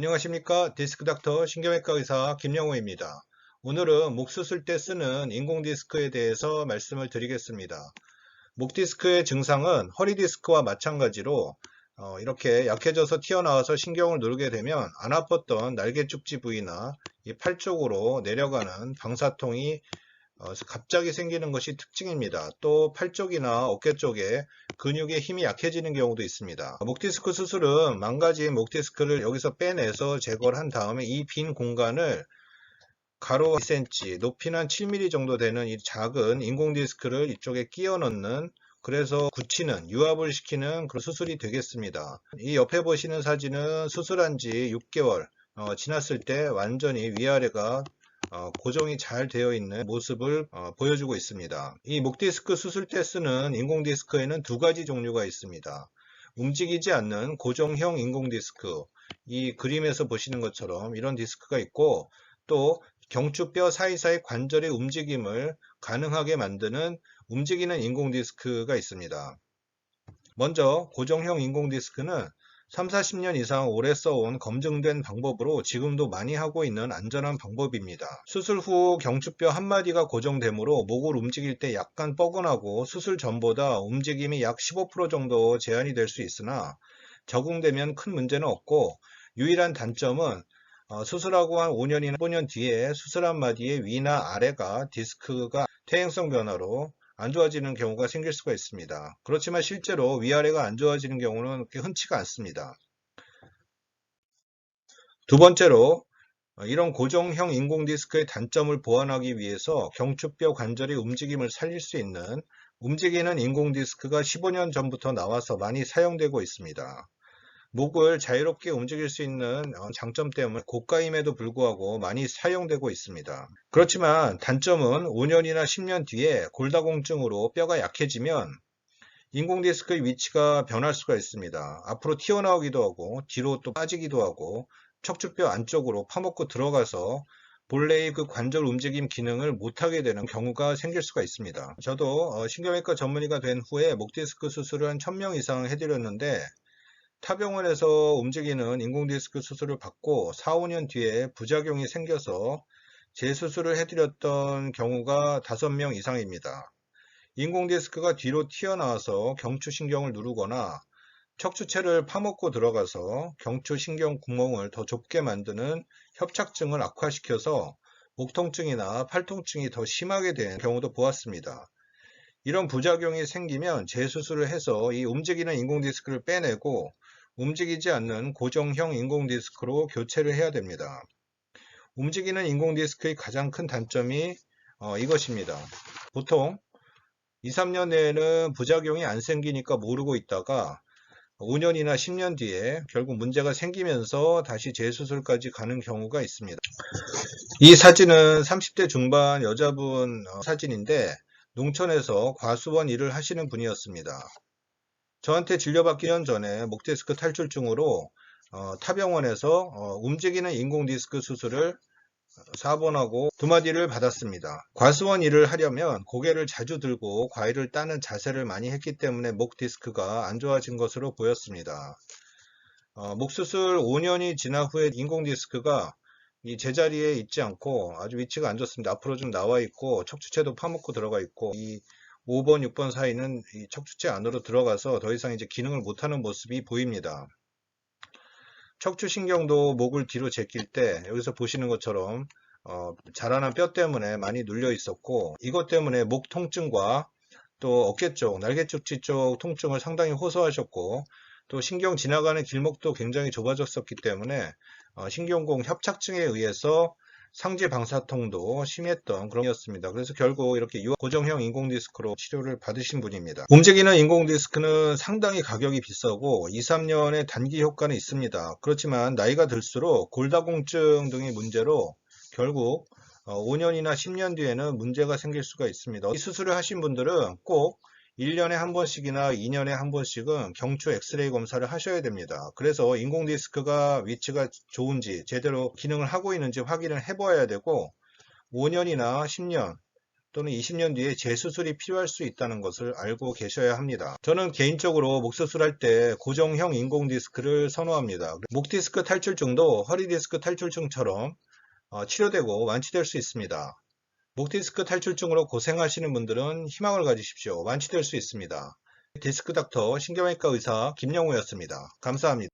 안녕하십니까. 디스크닥터 신경외과 의사 김영호입니다. 오늘은 목 수술 때 쓰는 인공디스크에 대해서 말씀을 드리겠습니다. 목 디스크의 증상은 허리 디스크와 마찬가지로 이렇게 약해져서 튀어나와서 신경을 누르게 되면 안 아팠던 날개 쪽지 부위나 이 팔 쪽으로 내려가는 방사통이 갑자기 생기는 것이 특징입니다. 또 팔 쪽이나 어깨 쪽에 근육의 힘이 약해지는 경우도 있습니다. 목디스크 수술은 망가진 목디스크를 여기서 빼내서 제거를 한 다음에 이 빈 공간을 가로 2cm, 높이는 한 7mm 정도 되는 이 작은 인공디스크를 이쪽에 끼워 넣는, 그래서 굳히는, 유압을 시키는 그런 수술이 되겠습니다. 이 옆에 보시는 사진은 수술한 지 6개월 지났을 때 완전히 위아래가 고정이 잘 되어 있는 모습을 보여주고 있습니다. 이 목디스크 수술 때 쓰는 인공디스크에는 두 가지 종류가 있습니다. 움직이지 않는 고정형 인공디스크, 이 그림에서 보시는 것처럼 이런 디스크가 있고, 또 경추뼈 사이사이 관절의 움직임을 가능하게 만드는 움직이는 인공디스크가 있습니다. 먼저 고정형 인공디스크는 3, 40년 이상 오래 써온 검증된 방법으로 지금도 많이 하고 있는 안전한 방법입니다. 수술 후 경추뼈 한마디가 고정되므로 목을 움직일 때 약간 뻐근하고 수술 전보다 움직임이 약 15% 정도 제한이 될 수 있으나 적응되면 큰 문제는 없고, 유일한 단점은 수술하고 한 5년이나 15년 뒤에 수술 한마디의 위나 아래가 디스크가 퇴행성 변화로 안 좋아지는 경우가 생길 수가 있습니다. 그렇지만 실제로 위아래가 안 좋아지는 경우는 그렇게 흔치가 않습니다. 두 번째로, 이런 고정형 인공디스크의 단점을 보완하기 위해서 경추뼈 관절의 움직임을 살릴 수 있는 움직이는 인공디스크가 15년 전부터 나와서 많이 사용되고 있습니다. 목을 자유롭게 움직일 수 있는 장점 때문에 고가임에도 불구하고 많이 사용되고 있습니다. 그렇지만 단점은 5년이나 10년 뒤에 골다공증으로 뼈가 약해지면 인공디스크의 위치가 변할 수가 있습니다. 앞으로 튀어나오기도 하고 뒤로 또 빠지기도 하고 척추뼈 안쪽으로 파먹고 들어가서 본래의 그 관절 움직임 기능을 못하게 되는 경우가 생길 수가 있습니다. 저도 신경외과 전문의가 된 후에 목디스크 수술을 한 1000명 이상 해드렸는데, 타병원에서 움직이는 인공디스크 수술을 받고 4, 5년 뒤에 부작용이 생겨서 재수술을 해드렸던 경우가 5명 이상입니다. 인공디스크가 뒤로 튀어나와서 경추신경을 누르거나 척추체를 파먹고 들어가서 경추신경 구멍을 더 좁게 만드는 협착증을 악화시켜서 목 통증이나 팔 통증이 더 심하게 된 경우도 보았습니다. 이런 부작용이 생기면 재수술을 해서 이 움직이는 인공디스크를 빼내고 움직이지 않는 고정형 인공디스크로 교체를 해야 됩니다. 움직이는 인공디스크의 가장 큰 단점이 이것입니다. 보통 2, 3년 내에는 부작용이 안 생기니까 모르고 있다가 5년이나 10년 뒤에 결국 문제가 생기면서 다시 재수술까지 가는 경우가 있습니다. 이 사진은 30대 중반 여자분 사진인데, 농촌에서 과수원 일을 하시는 분이었습니다. 저한테 진료받기 년 전에 목디스크 탈출증으로 타병원에서 움직이는 인공디스크 수술을 4번하고 2마디를 받았습니다. 과수원 일을 하려면 고개를 자주 들고 과일을 따는 자세를 많이 했기 때문에 목 디스크가 안 좋아진 것으로 보였습니다. 목 수술 5년이 지난 후에 인공디스크가 이 제자리에 있지 않고 아주 위치가 안 좋습니다. 앞으로 좀 나와 있고 척추체도 파묻고 들어가 있고, 이 5번, 6번 사이는 이 척추체 안으로 들어가서 더 이상 이제 기능을 못하는 모습이 보입니다. 척추신경도 목을 뒤로 제낄 때 여기서 보시는 것처럼 자라난 뼈 때문에 많이 눌려 있었고, 이것 때문에 목 통증과 또 어깨 쪽, 날개쪽지 쪽 통증을 상당히 호소하셨고, 또 신경 지나가는 길목도 굉장히 좁아졌었기 때문에 신경공 협착증에 의해서 상지 방사통도 심했던 그런 이었습니다. 그래서 결국 이렇게 고정형 인공디스크로 치료를 받으신 분입니다. 움직이는 인공디스크는 상당히 가격이 비싸고 2, 3년의 단기 효과는 있습니다. 그렇지만 나이가 들수록 골다공증 등의 문제로 결국 5년이나 10년 뒤에는 문제가 생길 수가 있습니다. 이 수술을 하신 분들은 꼭 1년에 한 번씩이나 2년에 한 번씩은 경추 엑스레이 검사를 하셔야 됩니다. 그래서 인공디스크가 위치가 좋은지 제대로 기능을 하고 있는지 확인을 해봐야 되고, 5년이나 10년 또는 20년 뒤에 재수술이 필요할 수 있다는 것을 알고 계셔야 합니다. 저는 개인적으로 목 수술할 때 고정형 인공 디스크를 선호합니다. 목 디스크 탈출증도 허리 디스크 탈출증처럼 치료되고 완치될 수 있습니다. 목 디스크 탈출증으로 고생하시는 분들은 희망을 가지십시오. 완치될 수 있습니다. 디스크 닥터 신경외과 의사 김영우였습니다. 감사합니다.